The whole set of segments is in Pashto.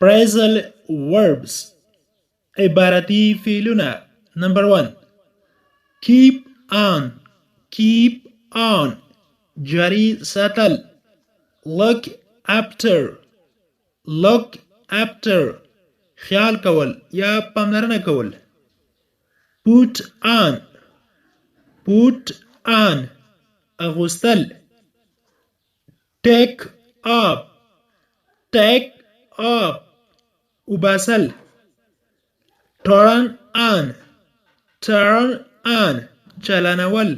Phrasal verbs عبارتی فعلونه. Number 1 keep on جاری ساتل. look after خیال کول یا پاملرنه کول. put on اغوستل. take up وباسل. turn on چلانول.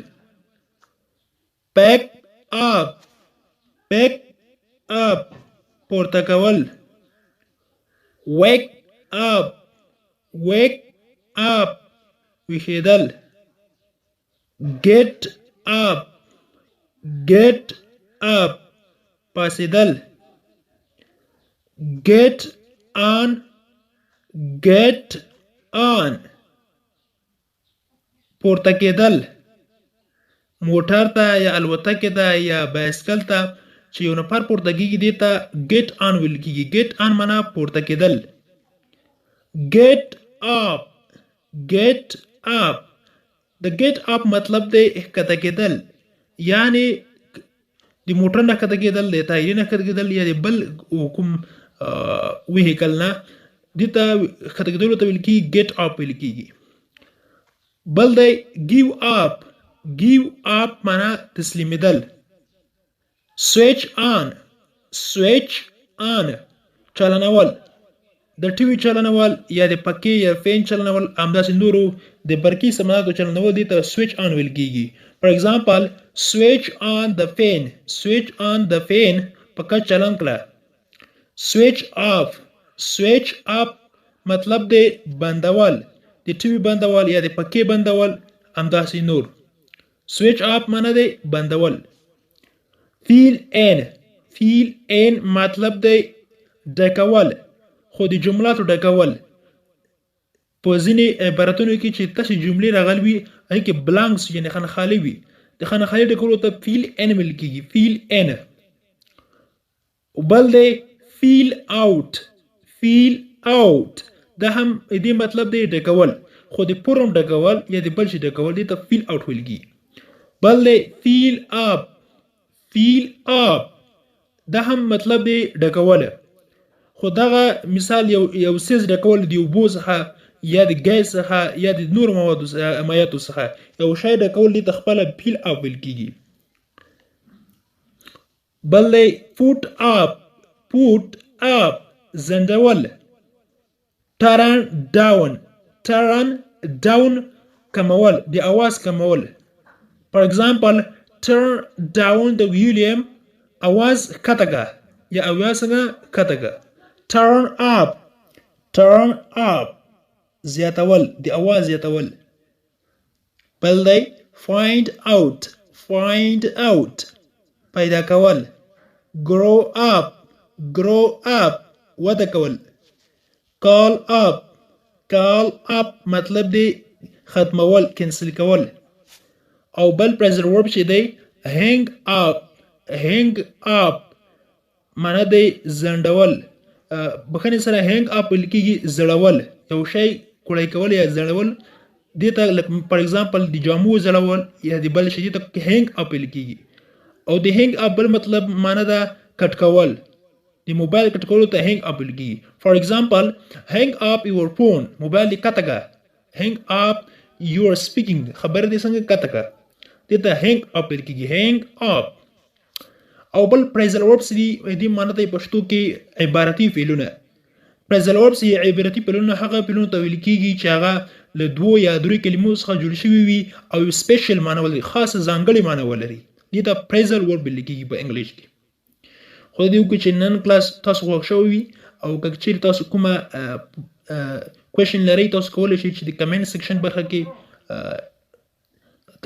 pick up پورته کول. wake up ویښیدل. get up پاسېدل. get on پورته کېدل. موټر ته یا الوتکې ته یا بایسکل ته چې یو نفر پورته کېږي دې ته get on ویل کېږي. get on معنا پورته کېدل. get up د get up مطلب دی ښکته کېدل، یعنی د موټر نه ښکته کېدل، د طیارې نه ښکته کېدل یا د بل کوم ویهیکل نه دې ته ښکته کېدلو ته ویل کېږي get up ویل کېږي. بل دی give up معنا تسلیمېدل. switch on چلنول، د ټي وي چلنول یا د پکې یا فین چلنول، همداسې نورو د برقي ساماناتو چلنول دې ته switch on ویل کېږي. for example switch on the fan پکه چلن کړه. switch off مطلب دی بندول، د ټي وي بندول یا د پکې بندول، همداسې نور. switch off معنا دی بندول. fill in مطلب دی ډکول، خو د جملاتو ډکول. په ځینې عبارتونو کې چې تاسې جملې راغلي وي هغې کې بلانکس یعنې خانخالي وي، د خانخالي ډکولو ته fill in ویل کېږي. fill in. بل دی fill out دا هم دې مطلب دی ډکول، خو د فورم ډکول یا د بل شي ډکول دې ته fill out ویل کېږي. بل دی fill up دا هم مطلب دی ډکول، خو دغه مثال یو څیز ډکول د اوبو څخه یا د ګیس څخه یا د نورو مایعاتو څخه یو شی ډکول دې ته خپله fill up ویل کېږي. بل دی put up ځنډول. turn down کمول، د اواز کمول. for example turn down the volume اواز کته کړه یا اواز څنګه کته کړه. turn up زیاتول، د اواز زیاتول. بل دی find out پیدا کول. grow up وده کول. call up مطلب دی ختمول، کینسل کول. او بل phrasal verb چې دی hang up معنا دی ځنډول. بخښنې سره hang up ویل کېږي زړول، یو شی کوړی کول یا زړول دې ته for example د جامو زړول یا د بل شي دې ته hang up ویل کېږي. او د hang up بل مطلب معنا ده کټ کول، د موبایل کټ کولو ته hang up ویل کېږي. for example hang up your phone موبایل دې کته کړه. hang up your speaking خبر دې څنګه کته کړه دې ته hang up ویل کېږي. hang up. او بل phrasal verbs دې معنی ته پښتو کې عبارتي فعلونه. phrasal verbs عبارتي فعلونه هغه فعلونو ته ویل کېږي چې هغه له 2 یا 3 کلمو څخه جوړ شوي وي او یو سپیشل معنی ولري، خاصه ځانګړې معنی ولري. دې ته phrasal verb ویل کېږي په انګلیش کې. خو دې وکړي چې نن کلاس تاسو خوښ شوی وي او که چیرې تاسو کومه کوېشن لرئ تاسو کولی شئ چې د کمنټ سیکشن برخه کې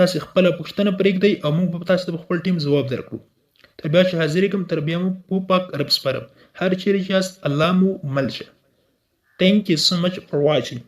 تاسو خپله پوښتنه پرېږدئ او موږ به تاسو ته په خپل ټیم ځواب درکړو. تر بیا چې حاضرې کوم تر بیا مو په پاک رب سپارم. هر چیرې چې یاست الله مو مل شه. Thank you so much for watching.